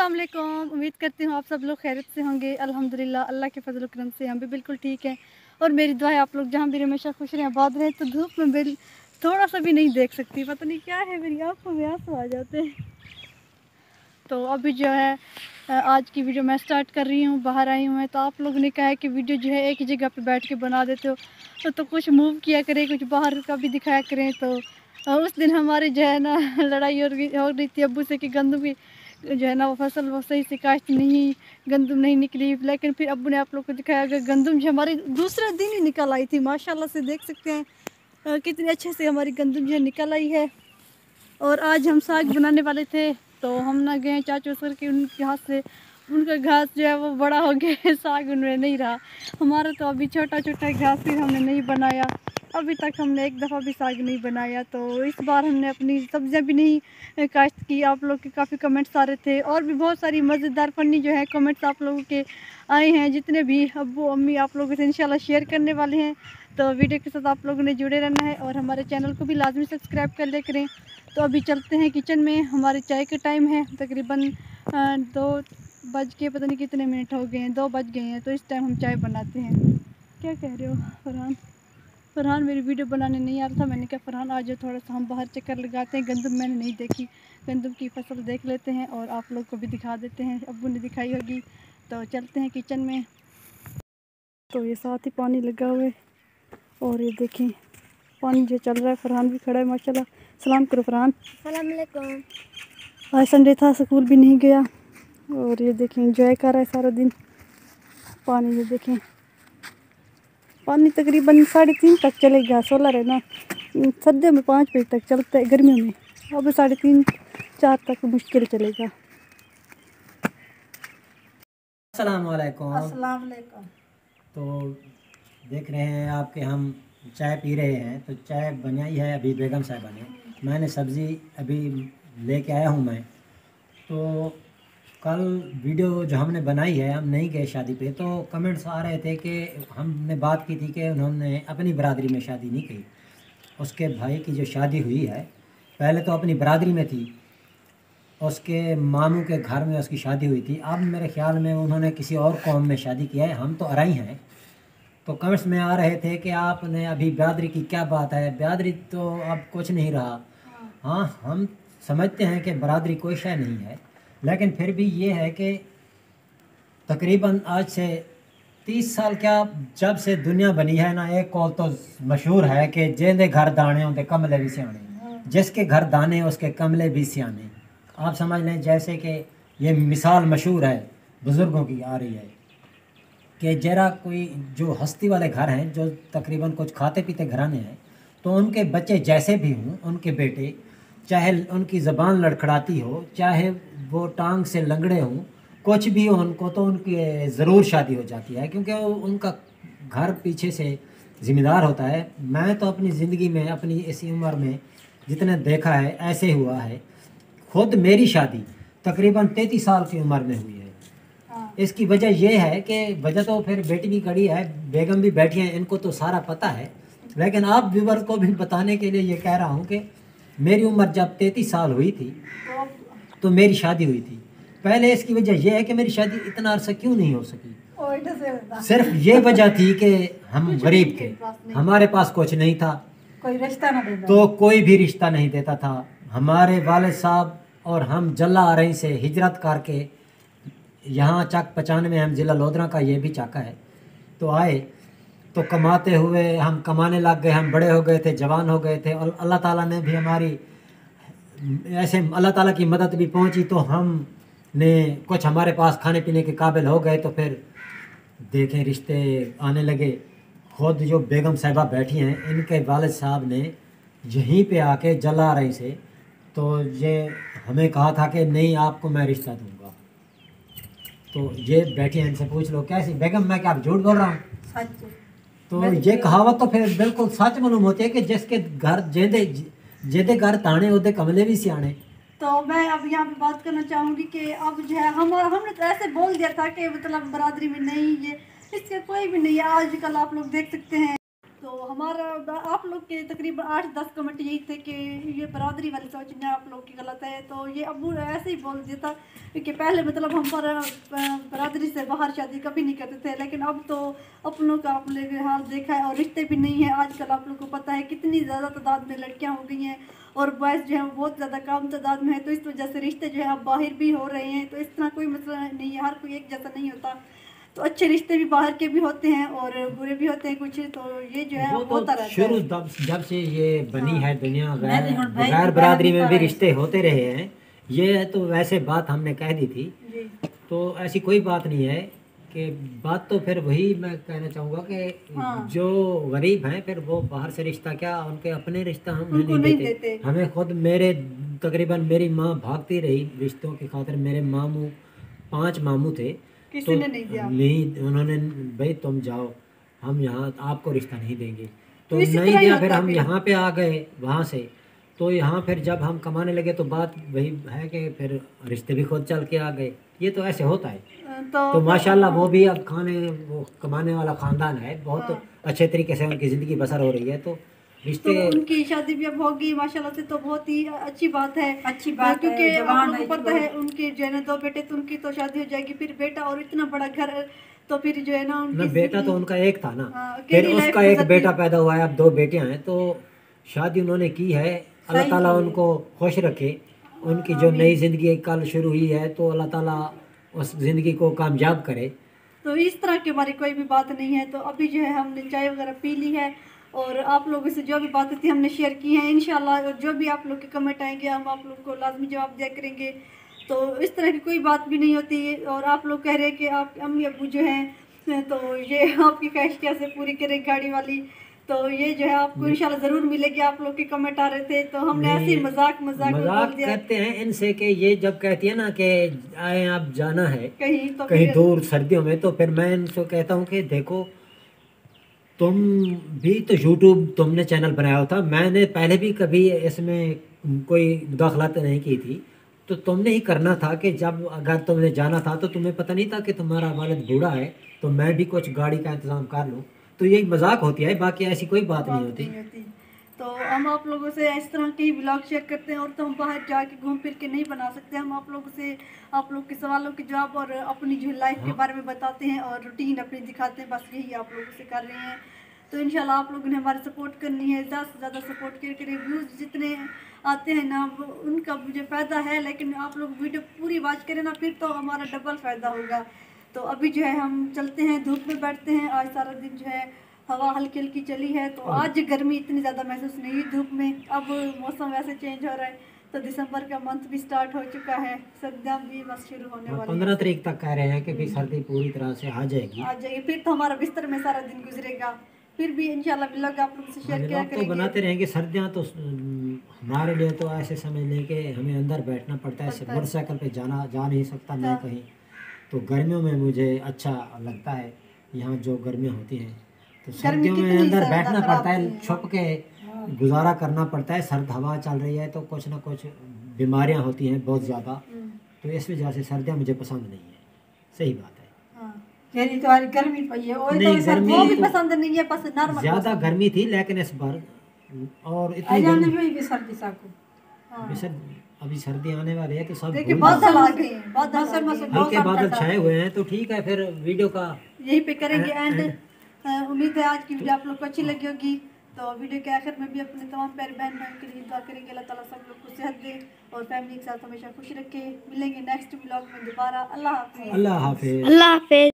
अस्सलाम वालेकुम। उम्मीद करती हूँ आप सब लोग खैरियत से होंगे। अल्हम्दुलिल्लाह अल्लाह के फजल करम से हम भी बिल्कुल ठीक हैं। और मेरी दुआ है आप लोग जहाँ भी हमेशा खुश रहें, आबाद रहें। तो धूप में बिल थोड़ा सा भी नहीं देख सकती, पता नहीं क्या है, मेरी आँखों में आंसू आ जाते हैं। तो अभी जो है आज की वीडियो मैं स्टार्ट कर रही हूँ। बाहर आई हूँ मैं, तो आप लोगों ने कहा है कि वीडियो जो है एक ही जगह पे बैठ के बना देते हो, तो कुछ मूव किया करें, कुछ बाहर का भी दिखाया करें। तो उस दिन हमारी जो है ना लड़ाई हो रही थी अब्बू से कि गंदम की जो है ना वो फसल वो सही से काश्त नहीं, गंदम नहीं निकली। लेकिन फिर अब्बू ने आप लोग को दिखाया कि गंदम जो हमारी दूसरे दिन ही निकल आई थी। माशाल्लाह से देख सकते हैं कितने अच्छे से हमारी गंदम जो है निकल आई है। और आज हम साग बनाने वाले थे, तो हम ना गए चाचू सर के, उनके हाथ से उनका घास जो है वो बड़ा हो गया, साग उनमें नहीं रहा। हमारा तो अभी छोटा छोटा घास फिर हमने नहीं बनाया, अभी तक हमने एक दफ़ा भी साग नहीं बनाया। तो इस बार हमने अपनी सब्जियां भी नहीं काश्त की। आप लोग के काफ़ी कमेंट्स आ रहे थे और भी बहुत सारी मज़ेदार फ़नी जो है कमेंट्स आप लोगों के आए हैं, जितने भी अब्बू अम्मी आप लोगों से इंशाल्लाह शेयर करने वाले हैं। तो वीडियो के साथ आप लोगों ने जुड़े रहना है और हमारे चैनल को भी लाजमी सब्सक्राइब कर ले करें। तो अभी चलते हैं किचन में। हमारे चाय का टाइम है, तकरीबन 2 बज के पता नहीं कितने मिनट हो गए हैं, 2 बज गए हैं। तो इस टाइम हम चाय बनाते हैं। क्या कह रहे हो फरहान? फरहान मेरी वीडियो बनाने नहीं आ रहा था, मैंने कहा फरहान आज थोड़ा सा हम बाहर चक्कर लगाते हैं। गंदम मैंने नहीं देखी, गंदम की फसल देख लेते हैं और आप लोग को भी दिखा देते हैं, अब्बू ने दिखाई होगी। तो चलते हैं किचन में। तो ये साथ ही पानी लगा हुआ है और ये देखें पानी जो चल रहा है। फरहान भी खड़ा है माशाल्लाह। सलाम करो फरहान। अस्सलाम वालेकुम। आज संडे था, स्कूल भी नहीं गया। और ये देखें एंजॉय कर रहा है सारा दिन पानी। ये देखें पानी तकरीबन 3:30 तक चलेगा। सोलर है ना, सर्दियों में 5 बजे तक चलता है, गर्मियों में अब 3:30-4 तक मुश्किल चलेगा। अस्सलाम वालेकुम। अस्सलाम वालेकुम। तो देख रहे हैं आपके हम चाय पी रहे हैं। तो चाय बनाई है अभी बेगम साहिबा ने, मैंने सब्ज़ी अभी लेके आया हूँ मैं। तो कल वीडियो जो हमने बनाई है, हम नहीं गए शादी पे, तो कमेंट्स आ रहे थे कि हमने बात की थी कि उन्होंने अपनी बरादरी में शादी नहीं की। उसके भाई की जो शादी हुई है, पहले तो अपनी बरादरी में थी, उसके मामू के घर में उसकी शादी हुई थी। अब मेरे ख्याल में उन्होंने किसी और कौम में शादी किया है। हम तो अराई हैं। तो कमेंट्स में आ रहे थे कि आपने अभी बिरादरी की क्या बात है, बिरादरी तो अब कुछ नहीं रहा। हाँ, हम समझते हैं कि बरादरी कोई शय नहीं है, लेकिन फिर भी ये है कि तकरीबन आज से 30 साल क्या, जब से दुनिया बनी है ना, एक कौल तो मशहूर है कि जेंदे घर दाने होंगे कमले भी सियाने, जिसके घर दाने उसके कमले भी सियाने। आप समझ लें जैसे कि ये मिसाल मशहूर है, बुज़ुर्गों की आ रही है कि जरा कोई जो हस्ती वाले घर हैं, जो तकरीबन कुछ खाते पीते घराने हैं, तो उनके बच्चे जैसे भी हों, उनके बेटे चाहे उनकी ज़बान लड़खड़ाती हो, चाहे वो टांग से लंगड़े हों, कुछ भी हो उनको, तो उनकी ज़रूर शादी हो जाती है, क्योंकि वो उनका घर पीछे से ज़िम्मेदार होता है। मैं तो अपनी ज़िंदगी में, अपनी इसी उम्र में जितने देखा है ऐसे हुआ है। खुद मेरी शादी तकरीबन 33 साल की उम्र में हुई है। इसकी वजह यह है कि वजह तो फिर बेटी भी खड़ी है, बेगम भी बैठी हैं, इनको तो सारा पता है। लेकिन आप व्यूवर को भी बताने के लिए ये कह रहा हूँ कि मेरी उम्र जब 33 साल हुई थी तो मेरी शादी हुई थी। पहले इसकी वजह यह है कि मेरी शादी इतना अरसा क्यों नहीं हो सकी, सिर्फ ये वजह थी कि हम गरीब थे, हमारे पास कुछ नहीं था, कोई रिश्ता ना देता, तो कोई भी रिश्ता नहीं देता था। हमारे वालिद साहब और हम जल्ला आ रही से हिजरत करके यहाँ चक 95 में, हम ज़िला लोधरा का ये भी चाका है, तो आए तो कमाते हुए हम कमाने लग गए, हम बड़े हो गए थे, जवान हो गए थे, और अल्लाह ताला ने भी हमारी ऐसे, अल्लाह ताला की मदद भी पहुँची, तो हम ने कुछ हमारे पास खाने पीने के काबिल हो गए। तो फिर देखें रिश्ते आने लगे। खुद जो बेगम साहिबा बैठी हैं, इनके वालिद साहब ने यहीं पे आके जला रही से तो ये हमें कहा था कि नहीं, आपको मैं रिश्ता दूंगा। तो ये बैठी हैं, इनसे पूछ लो कैसी बेगम, मैं क्या झूठ बोल रहा हूँ? सच। तो ये कहावत तो फिर बिल्कुल सच मालूम होती है कि जिसके घर जेदे जेदे घर ताने ओदे कमले भी सियाने। तो मैं अब यहाँ पे बात करना चाहूँगी कि अब जो है हमने तो ऐसे बोल दिया था कि मतलब बरादरी में नहीं, ये इसके कोई भी नहीं है। आजकल आप लोग देख सकते हैं, तो हमारा आप लोग के तकरीबन 8-10 कमेंट यही थे कि ये बरादरी वाली सोचना आप लोग की गलत है। तो ये अबू ऐसे ही बोल देता कि पहले मतलब हम पर बरादरी से बाहर शादी कभी नहीं करते थे, लेकिन अब तो अपनों का आप लोग हाल देखा है और रिश्ते भी नहीं है। आजकल आप लोग को पता है कितनी ज़्यादा तादाद में लड़कियाँ हो गई हैं और बॉयज़ जो है वो बहुत ज़्यादा कम तादाद में है। तो इस वजह से रिश्ते जो है अब बाहर भी हो रहे हैं। तो इस तरह कोई मसला नहीं है, हर कोई एक जैसा नहीं होता। तो अच्छे रिश्ते भी बाहर के भी होते हैं और बुरे भी होते हैं कुछ। तो ये जो है वो होता तो रहता शुरू है। जब से ये बनी हाँ। है दुनिया, मैंने गैर हुण भाई गैर की बरादरी बहन में भी की रिश्ते होते रहे हैं। ये तो वैसे बात हमने कह दी थी, जी तो ऐसी कोई बात नहीं है कि बात तो फिर वही मैं कहना चाहूँगा कि हाँ। जो गरीब हैं फिर वो बाहर से रिश्ता क्या, उनके अपने रिश्ता हम उनको नहीं नहीं देते। देते। हमें खुद मेरे तकरीबन मेरी माँ भागती रही रिश्तों की खातिर। मेरे मामू 5 मामू थे, तो किसी ने नहीं दिया। नहीं, उन्होंने भाई तुम जाओ, हम यहाँ आपको रिश्ता नहीं देंगे, तो तो इसी नहीं तरह ही दिया। होता फिर है हम फिर। यहाँ पे आ गए वहाँ से। तो यहाँ फिर जब हम कमाने लगे तो बात वही है कि फिर रिश्ते भी खुद चल के आ गए। ये तो ऐसे होता है। तो माशाल्लाह वो भी अब वो कमाने वाला ख़ानदान है, बहुत हाँ। अच्छे तरीके से उनकी ज़िंदगी बसर हो रही है। तो तो रिश्ते उनकी शादी भी अब होगी माशाल्लाह से, तो बहुत ही अच्छी बात है। अच्छी बात क्योंकि है, आप जवान लोगों है को जी पता है बहुत। उनके जो है ना 2 बेटे, तो उनकी तो शादी हो जाएगी, फिर बेटा और इतना बड़ा घर, तो फिर जो है ना ना उनकी बेटा तो उनका एक था ना, हाँ, फिर अकेली लाइफ उसका एक गुजरती। बेटा पैदा हुआ है, अब 2 बेटियां हैं। तो शादी उन्होंने की है, अल्लाह सही ताला की है। उनको खुश रखे। उनकी जो नई ज़िंदगी कल शुरू हुई है तो अल्लाह ताला उस ज़िंदगी को कामयाब करे। तो इस तरह के बारे कोई भी बात नहीं है। तो अभी जो है हमने चाय वगैरह पी ली है और आप लोगों से जो भी बातें थी हमने शेयर की हैं। इंशाल्लाह और जो भी आप लोग के कमेंट आएंगे हम आप लोग को लाजमी जवाब दिया करेंगे। तो इस तरह की कोई बात भी नहीं होती। और आप लोग कह रहे हैं कि आप अम्मी अब्बू जो हैं तो ये आपकी ख्वाहिश कैसे पूरी करें गाड़ी वाली। तो ये जो है आपको इंशाल्लाह ज़रूर मिलेगी। आप लोग के कमेंट आ रहे थे तो हमने ऐसे ही नहीं, मजाक में बोल मजाक दिया करते हैं इनसे कि ये जब कहती है ना कि आए आप जाना है कहीं, तो कहीं फिर दूर सर्दियों में, तो फिर मैं इनसे कहता हूँ कि देखो तुम भी तो यूट्यूब तुमने चैनल बनाया होता, मैंने पहले भी कभी इसमें कोई मुदाखलत नहीं की थी। तो तुमने ही करना था कि जब अगर तुमने जाना था तो तुम्हें पता नहीं था कि तुम्हारा वालिद बूढ़ा है, तो मैं भी कुछ गाड़ी का इंतज़ाम कर लूँ। तो यही मजाक होती है, बाकी ऐसी कोई बात नहीं होती। तो हम आप लोगों से इस तरह के ब्लॉग शेयर करते हैं और तो हम बाहर जाके घूम फिर के नहीं बना सकते। हम आप लोगों से आप लोग के सवालों के जवाब और अपनी जो लाइफ के बारे में बताते हैं और रूटीन अपनी दिखाते हैं। बस यही आप लोगों से कर रहे हैं। तो इंशाल्लाह आप लोगों ने हमारी सपोर्ट करनी है, ज़्यादा से ज़्यादा सपोर्ट करें। व्यूज़ जितने आते हैं ना उनका मुझे फ़ायदा है, लेकिन आप लोग वीडियो पूरी वॉच करें ना फिर तो हमारा डबल फ़ायदा होगा। तो अभी जो है हम चलते हैं, धूप में बैठते हैं। आज सारा दिन जो है हवा हल्की हल्की चली है, तो आज गर्मी इतनी ज़्यादा महसूस नहीं हुई धूप में। अब मौसम वैसे चेंज हो रहा है तो दिसंबर का मंथ भी स्टार्ट हो चुका है, सर्दियाँ भी बस शुरू होने वाली 15 तारीख तक कह रहे हैं कि भी सर्दी पूरी तरह से आ जाएगी। आ जाएगी। फिर तो हमारा बिस्तर में सारा दिन गुजरेगा। फिर भी इंशाल्लाह व्लॉग आप लोगों से शेयर किया व्लॉग तो करेंगे। बनाते रहेंगे। सर्दियाँ तो हमारे लिए तो ऐसे समझ लें कि हमें अंदर बैठना पड़ता है, मोटरसाइकिल पे जा नहीं सकता मैं कहीं। तो गर्मियों में मुझे अच्छा लगता है यहाँ जो गर्मियाँ होती हैं। तो सर्दियों में अंदर बैठना पड़ता है, छुप के गुजारा करना पड़ता है। सर्द हवा चल रही है तो कुछ ना कुछ बीमारियाँ होती हैं बहुत ज़्यादा, तो इस वजह से सर्दियाँ मुझे पसंद नहीं है। सही बात है। तेरी तुम्हारी गर्मी पई है और नहीं, तो गर्मी वो भी तो पसंद नहीं है, बस नॉर्मल ज़्यादा गर्मी थी, लेकिन इस बार और इतनी अजान गर्मी भी सर्दी साको अभी सर्दी आने वाली है तो सब देखिए भूल बादल आ जाओ। गए हैं, बादल आ गए हैं। हल्के बादल छाए हुए हैं, तो ठीक है फिर वीडियो का यहीं पे करेंगे एंड। उम्मीद है आज की वीडियो आप लोग को अच्छी लगी होगी। तो वीडियो के आखिर में भी अपने तमाम प्यारे बहन भाई के लिए दुआ करेंगे अल्लाह ताला सब लोग को सेहत दे और फैमिली के साथ हमेशा खुश रखे। मिलेंगे नेक्स्ट व्लॉग में दोबारा। अल्लाह हाफिज़। अल्लाह हाफिज़। अल्लाह हाफिज।